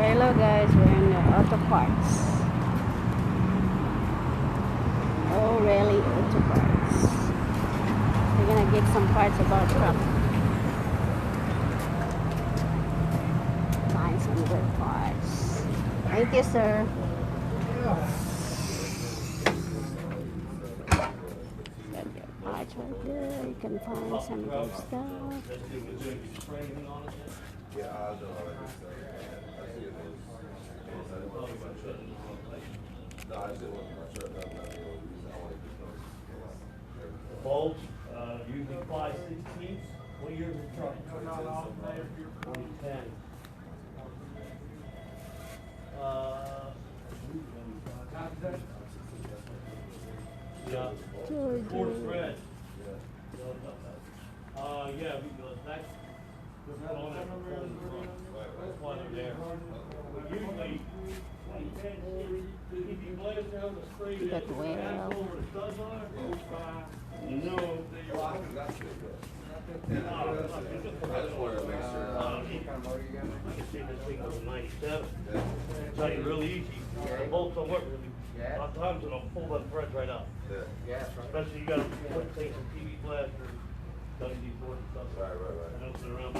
Hello guys, we're in the auto parts. O'Reilly Auto Parts. We're gonna get some parts about truck. Find some good parts. Thank you, sir. Got your parts right there. You can find some good stuff. Bulbs, usually 5/16. What year is the truck? 2010. Yeah. Ford Thread. Yeah, because that's on it. That's why they're there. But usually, if you blast down the street, You got the way out. over the studs on it, no, I just wanted to make sure. I can see this thing was 97. It's like really easy. The bolts don't work really. A lot of times it'll pull that thread right out. Especially you gotta put things in PV blast or WD-40 and stuff. Right. And open it around.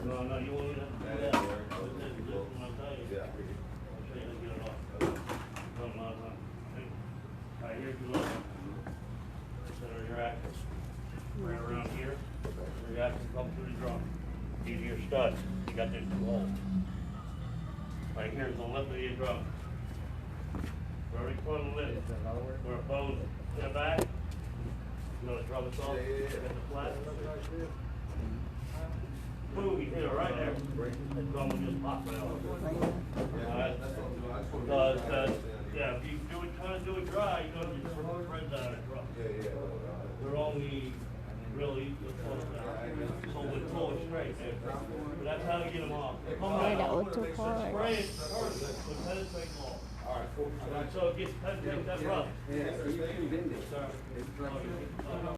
No, you won't even have to do that. Just when I tell you. Yeah. I'll show you how to get it off. No. Alright, here's your look. Center your axis. Right around here. Your axis comes through the drum. These are your studs. You got this wall. Right here is the lip of your drum. Very front of the lip. Where it bows in the back. You know the drum is off. You got the flat. Boom, you hit it right there. That drum will just pop right out. Alright? Yeah, if you try to do it dry, you're going to just rip the threads out of the drum. They're only really so we pull it straight there. But that's how to get them off. Where the auto parts. Spray it first, but penetrate all. Alright, so it gets penetrate that rough. Yeah, so you can bend it. Sorry.